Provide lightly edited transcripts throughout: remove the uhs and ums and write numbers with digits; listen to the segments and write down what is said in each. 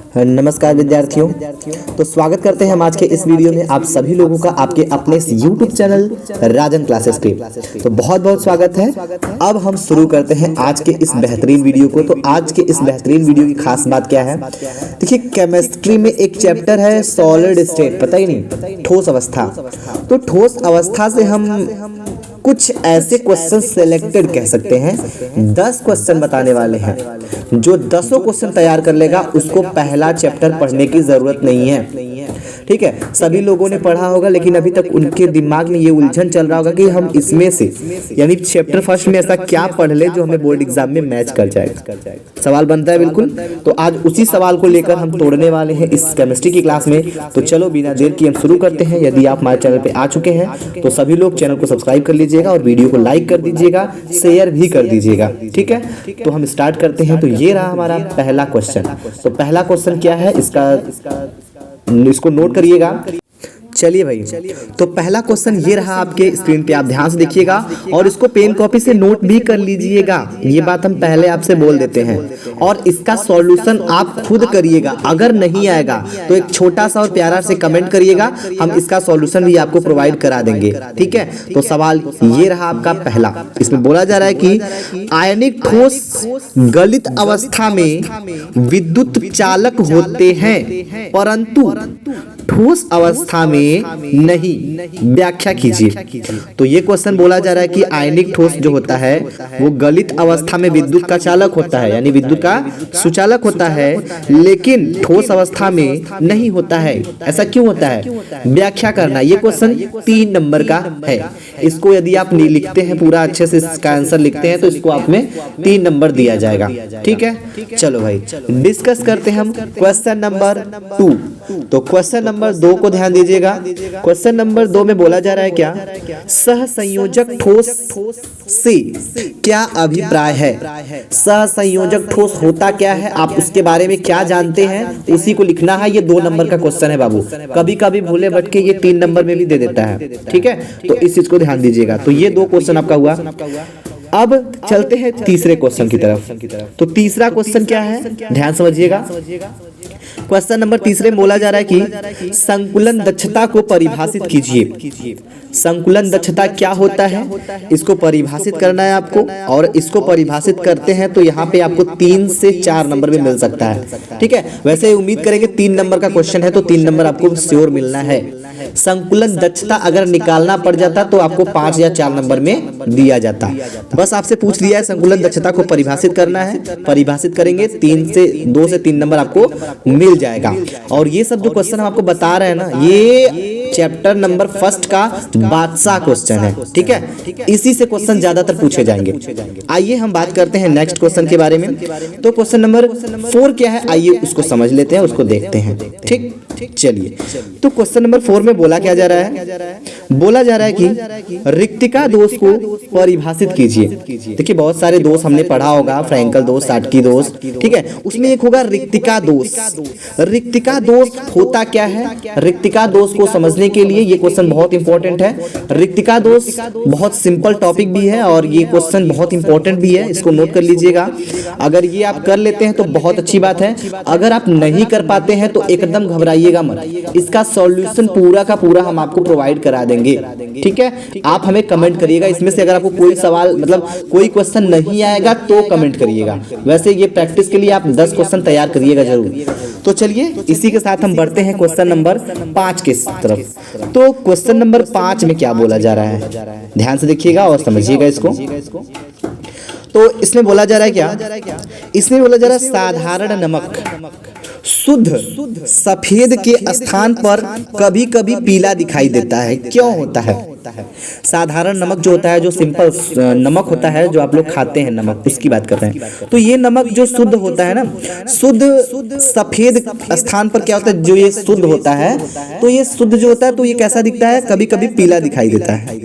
नमस्कार विद्यार्थियों। तो स्वागत करते हैं हम आज के इस वीडियो में आप सभी लोगों का आपके अपने इस YouTube चैनल राजन क्लासेस पे। तो बहुत बहुत स्वागत है। अब हम शुरू करते हैं आज के इस बेहतरीन वीडियो को। तो आज के इस बेहतरीन वीडियो की खास बात क्या है, देखिए केमिस्ट्री में एक चैप्टर है सॉलिड स्टेट, पता ही नहीं, ठोस अवस्था। तो ठोस अवस्था से हम कुछ ऐसे क्वेश्चन सिलेक्टेड कह सकते हैं, 10 क्वेश्चन बताने वाले हैं। जो 10 क्वेश्चन तैयार कर लेगा उसको पहला चैप्टर पढ़ने की जरूरत नहीं है। ठीक है, सभी लोगों ने पढ़ा होगा लेकिन अभी तक उनके दिमाग में ये उलझन चल रहा होगा कि हम इसमें से यानी चैप्टर फर्स्ट में ऐसा क्या पढ़ ले जो हमें बोर्ड एग्जाम में मैच कर जाएगा। सवाल बनता है बिल्कुल। तो आज उसी सवाल को लेकर हम तोड़ने वाले हैं इस केमिस्ट्री की क्लास में। तो चलो बिना देर की हम शुरू करते हैं। यदि आप हमारे चैनल पे आ चुके हैं तो सभी लोग चैनल को सब्सक्राइब कर लीजिएगा और वीडियो को लाइक कर दीजिएगा, शेयर भी कर दीजिएगा। ठीक है, तो हम स्टार्ट करते हैं। तो ये रहा हमारा पहला क्वेश्चन। तो पहला क्वेश्चन क्या है, इसको नोट करिएगा। चलिए भाई, तो पहला क्वेश्चन ये रहा आपके स्क्रीन पे, आप ध्यान से देखिएगा और इसको पेन कॉपी से नोट भी कर लीजिएगा। ये बात हम पहले आपसे बोल देते हैं और इसका सॉल्यूशन आप खुद करिएगा। अगर नहीं आएगा तो एक छोटा सा और प्यारा से कमेंट करिएगा, हम इसका सॉल्यूशन भी आपको प्रोवाइड करा देंगे। ठीक है, तो सवाल ये रहा आपका पहला। इसमें बोला जा रहा है कि आयनिक ठोस गलित अवस्था में विद्युत चालक होते हैं परंतु ठोस अवस्था में नहीं, व्याख्या कीजिए। तो ये क्वेश्चन बोला जा रहा है कि आयनिक ठोस जो होता है वो गलित अवस्था में विद्युत का चालक होता है, यानी विद्युत का सुचालक होता है, लेकिन ठोस अवस्था में नहीं होता है। ऐसा क्यों होता है, व्याख्या करना। ये क्वेश्चन 3 नंबर का है। इसको यदि आप नहीं लिखते हैं पूरा अच्छे से, इसका आंसर लिखते हैं तो इसको आप में 3 नंबर दिया जाएगा। ठीक है, चलो भाई डिस्कस करते हैं हम क्वेश्चन नंबर 2। तो क्वेश्चन नंबर 2 को ध्यान दीजिएगा। क्वेश्चन नंबर 2 में बोला जा रहा है क्या, सहसंयोजक ठोस से क्या अभिप्राय है। सहसंयोजक ठोस होता क्या है, आप उसके बारे में क्या जानते हैं, उसी को लिखना है। ये 2 नंबर का क्वेश्चन है बाबू, कभी कभी भूले भटके ये 3 नंबर में भी दे देता है। ठीक है, तो इस चीज को ध्यान दीजिएगा। तो ये 2 क्वेश्चन आपका हुआ। अब चलते हैं तीसरे क्वेश्चन की तरफ। तो तीसरा क्वेश्चन क्या है, ध्यान समझिएगा। क्वेश्चन नंबर 3 में बोला जा रहा है कि संकुलन दक्षता को परिभाषित कीजिए। संकुलन दक्षता क्या होता है, इसको परिभाषित करना है आपको, और इसको परिभाषित करते हैं तो यहाँ पे आपको 3 से 4 नंबर में मिल सकता है। ठीक है, वैसे उम्मीद करेंगे 3 नंबर का क्वेश्चन है तो 3 नंबर आपको श्योर मिलना है। संकुलन दक्षता अगर निकालना पड़ जाता तो आपको 5 या 4 नंबर में दिया जाता। बस आपसे पूछ लिया है संकुलन दक्षता को परिभाषित करना है, परिभाषित करेंगे 2 से 3 नंबर आपको मिल जाएगा। और ये सब जो क्वेश्चन हम आपको बता रहे हैं ना, ये चैप्टर नंबर 1 का बादशाह क्वेश्चन है। ठीक है, इसी से क्वेश्चन ज्यादातर पूछे जाएंगे। आइए हम बात करते हैं नेक्स्ट क्वेश्चन के बारे में। तो क्वेश्चन नंबर 4 क्या है, आइए उसको समझ लेते हैं, उसको देखते हैं। ठीक, चलिए। तो क्वेश्चन नंबर 4 में बोला क्या जा रहा है, बोला जा रहा है कि रिक्तिका दोष को परिभाषित कीजिए। देखिए बहुत सारे दोष हमने पढ़ा होगा, फ्रैंकल दोष, साटकी दोष। ठीक है, उसमें एक होगा रिक्तिका दोष। रिक्तिका दोष होता क्या है, रिक्तिका दोष को समझने के लिए ये क्वेश्चन बहुत इंपॉर्टेंट है। रिक्तिका दोष बहुत सिंपल टॉपिक भी है और ये क्वेश्चन बहुत इंपॉर्टेंट भी है, इसको नोट कर लीजिएगा। अगर ये आप कर लेते हैं तो बहुत अच्छी बात है। अगर आप नहीं कर पाते हैं तो एकदम घबराइएगा मत, इसका सॉल्यूशन पूरा का पूरा हम आपको प्रोवाइड करा देंगे। ठीक है, आप हमें कमेंट करिएगा। इसमें से अगर आपको कोई सवाल मतलब कोई क्वेश्चन नहीं आएगा तो कमेंट करिएगा। वैसे ये प्रैक्टिस के लिए आप 10 क्वेश्चन तैयार करिएगा जरूर। तो चलिए इसी के साथ हम बढ़ते हैं क्वेश्चन नंबर 5 के तरफ। तो क्वेश्चन नंबर 5 में क्या बोला जा रहा है, ध्यान से देखिएगा और समझिएगा इसको। तो इसमें बोला जा रहा है क्या, इसमें बोला जा रहा है साधारण नमक शुद्ध सफेद के स्थान पर कभी कभी पीला दिखाई देता है, क्यों होता है। साधारण नमक जो होता है, जो सिंपल नमक होता है जो आप लोग खाते हैं नमक, उसकी बात कर रहे हैं। तो ये नमक जो शुद्ध होता है ना, शुद्ध सफेद स्थान पर क्या होता है, जो ये शुद्ध होता है तो ये शुद्ध जो होता है तो ये कैसा दिखता है, कभी कभी पीला दिखाई देता है।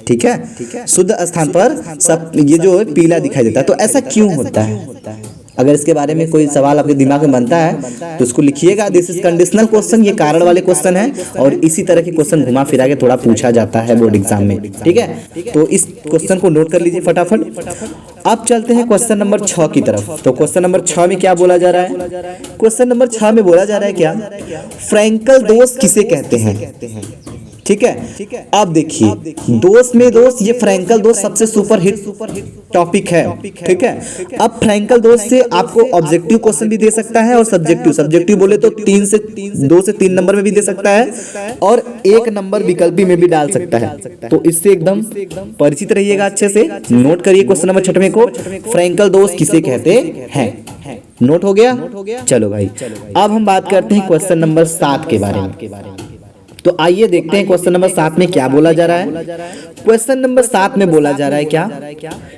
ठीक है, शुद्ध स्थान पर सब ये जो पीला दिखाई देता है, तो ऐसा क्यों होता है। अगर इसके बारे में कोई सवाल आपके दिमाग में बनता है तो उसको लिखिएगा। दिस इज कंडीशनल क्वेश्चन, ये कारण वाले क्वेश्चन है और इसी तरह के क्वेश्चन घुमा फिरा के थोड़ा पूछा जाता है बोर्ड एग्जाम में। ठीक है, तो इस क्वेश्चन को नोट कर लीजिए फटाफट। अब चलते हैं क्वेश्चन नंबर 6 की तरफ। तो क्वेश्चन नंबर 6 में क्या बोला जा रहा है? क्वेश्चन नंबर 6 में बोला जा रहा है क्या, फ्रैंकल दोष किसे कहते हैं? ठीक है, अब देखिए दोस्त में दोस्त, ये फ्रैंकल दोष सबसे सुपर हिट टॉपिक है। ठीक है, अब फ्रैंकल दोष से आपको ऑब्जेक्टिव क्वेश्चन भी दे सकता है और सब्जेक्टिव बोले तो 2 से 3 नंबर में भी दे सकता है और 1 नंबर विकल्पी में भी डाल सकता है। तो इससे एकदम परिचित रहिएगा, अच्छे से नोट करिए क्वेश्चन नंबर 6 को, फ्रैंकल दोष किसे कहते हैं। नोट हो गया? चलो भाई, अब हम बात करते हैं क्वेश्चन नंबर 7 के बारे में। तो आइए देखते हैं क्वेश्चन नंबर 7 में क्या बोला जा रहा है। क्वेश्चन नंबर 7 में बोला जा रहा है क्या,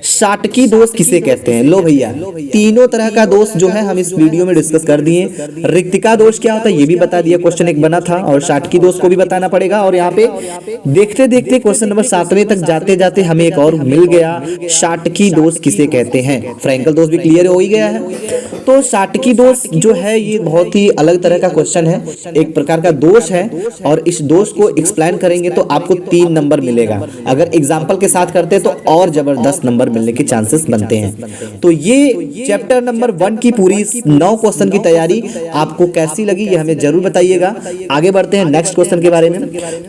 शाटकी दोष किसे कहते हैं? लो भैया, तीनों तरह का दोष जो है हम इस वीडियो में डिस्कस कर दिए। रिक्तिका दोष क्या होता है ये भी बता दिया, क्वेश्चन एक बना था, और शाटकी दोष को भी बताना पड़ेगा। और यहाँ पे देखते देखते क्वेश्चन नंबर 7वें तक जाते जाते हमें एक और मिल गया, शाटकी दोष किसे कहते हैं। फ्रैंकल दोष भी क्लियर हो ही गया है। तो शाटकी दोष जो है ये बहुत ही अलग तरह का क्वेश्चन है, एक प्रकार का दोष है, और इस दोष को एक्सप्लेन करेंगे तो आपको 3 नंबर मिलेगा। अगर एग्जाम्पल के साथ करते तो और जबरदस्त नंबर मिलने के चांसेस बनते हैं। तो ये चैप्टर नंबर 1 की पूरी 9 क्वेश्चन की तैयारी आपको कैसी लगी ये हमें जरूर बताइएगा। आगे बढ़ते हैं नेक्स्ट क्वेश्चन के बारे में।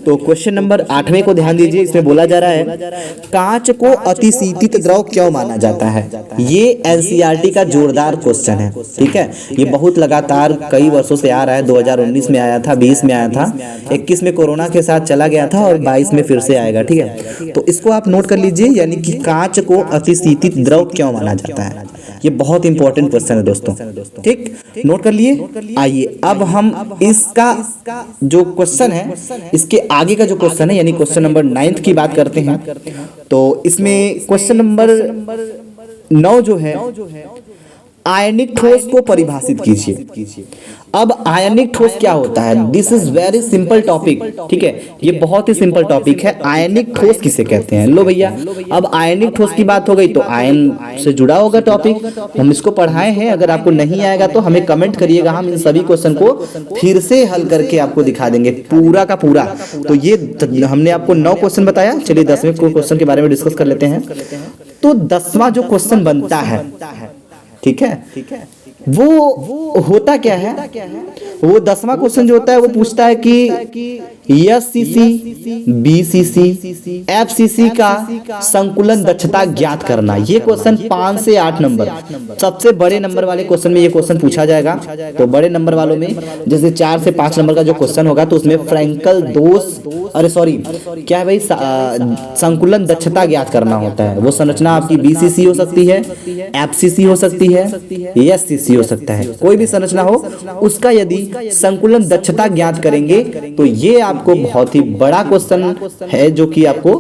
तो क्वेश्चन नंबर 8वें को ध्यान दीजिए, इसमें बोला जा रहा है कांच को अतिशीतित द्रव क्यों माना जाता है। ये एनसीईआरटी का जोरदार क्वेश्चन है। ठीक है, ये बहुत लगातार कई वर्षों से आ रहा है। 2019 में आया था, 20 में आया था, 21 में कोरोना के साथ चला गया था और 22 में फिर से आएगा। ठीक है, तो इसको आप नोट कर लीजिए, यानी कि कांच को अतिशीतित द्रव क्यों माना जाता है। ये बहुत इंपॉर्टेंट क्वेश्चन है दोस्तों। ठीक, नोट कर लिए। आइए अब हम इसका जो क्वेश्चन है, इसके आगे का जो क्वेश्चन है यानी क्वेश्चन नंबर 9 की बात करते हैं। तो इसमें क्वेश्चन नंबर 9 जो है, आयनिक ठोस को परिभाषित कीजिए। अब आयनिक ठोस क्या होता है? This is very simple topic. ठीक है, ये बहुत ही सिंपल टॉपिक है। आयनिक ठोस किसे कहते हैं? लो भैया, अब आयनिक ठोस की बात हो गई तो आयन से जुड़ा होगा टॉपिक, हम इसको पढ़ाए हैं। अगर आपको नहीं आएगा तो हमें कमेंट करिएगा, हम इन सभी क्वेश्चन को फिर से हल करके आपको दिखा देंगे पूरा का पूरा। तो ये हमने आपको 9 क्वेश्चन बताया, चलिए 10वें क्वेश्चन के बारे में डिस्कस कर लेते हैं। तो 10वां जो क्वेश्चन बनता है, ठीक है, वो होता क्या है? वो 10वां क्वेश्चन जो होता है वो पूछता है कि एससीसी, बीसीसी, एफसीसी का संकुलन दक्षता ज्ञात करना। ये क्वेश्चन 5 से 8 नंबर, सबसे बड़े नंबर वाले क्वेश्चन में ये क्वेश्चन पूछा जाएगा। तो बड़े नंबर वालों में जैसे 4 से 5 नंबर का जो क्वेश्चन होगा तो उसमें फ्रैंकल दोष, अरे सॉरी क्या है भाई, संकुलन दक्षता ज्ञात करना होता है। वो संरचना आपकी बीसीसी हो सकती है, एफसीसी हो सकती है, एससीसी हो सकता है, कोई भी संरचना हो उसका यदि संकुलन दक्षता ज्ञात करेंगे तो ये आपको बहुत ही बड़ा क्वेश्चन है जो कि आपको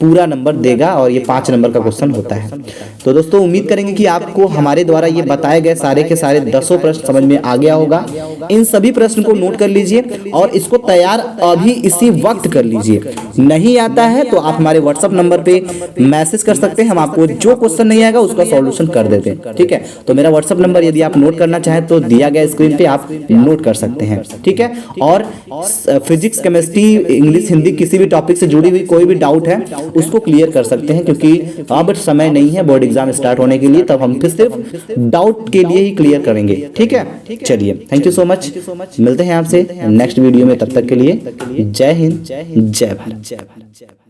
पूरा नंबर देगा, और ये 5 नंबर का क्वेश्चन होता है। तो दोस्तों उम्मीद करेंगे कि आपको हमारे द्वारा ये बताए गए सारे के सारे 10 प्रश्न समझ में आ गया होगा। इन सभी प्रश्न को नोट कर लीजिए और इसको तैयार अभी इसी वक्त कर लीजिए। नहीं आता है तो आप हमारे व्हाट्सएप नंबर पे मैसेज कर सकते हैं, हम आपको जो क्वेश्चन नहीं आएगा उसका सॉल्यूशन कर देते हैं। ठीक है, तो मेरा व्हाट्सएप नंबर यदि आप नोट करना चाहें तो दिया गया स्क्रीन पे आप नोट कर सकते हैं। ठीक है, और फिजिक्स, केमिस्ट्री, इंग्लिश, हिंदी किसी भी टॉपिक से जुड़ी हुई कोई भी डाउट है उसको क्लियर कर सकते हैं, क्योंकि अब समय नहीं है बोर्ड एग्जाम स्टार्ट होने के लिए, तब हम फिर सिर्फ डाउट के लिए ही क्लियर करेंगे। ठीक है, चलिए थैंक यू सो मच, मिलते हैं आपसे नेक्स्ट वीडियो में। तब तक के लिए जय हिंद, जय भारत।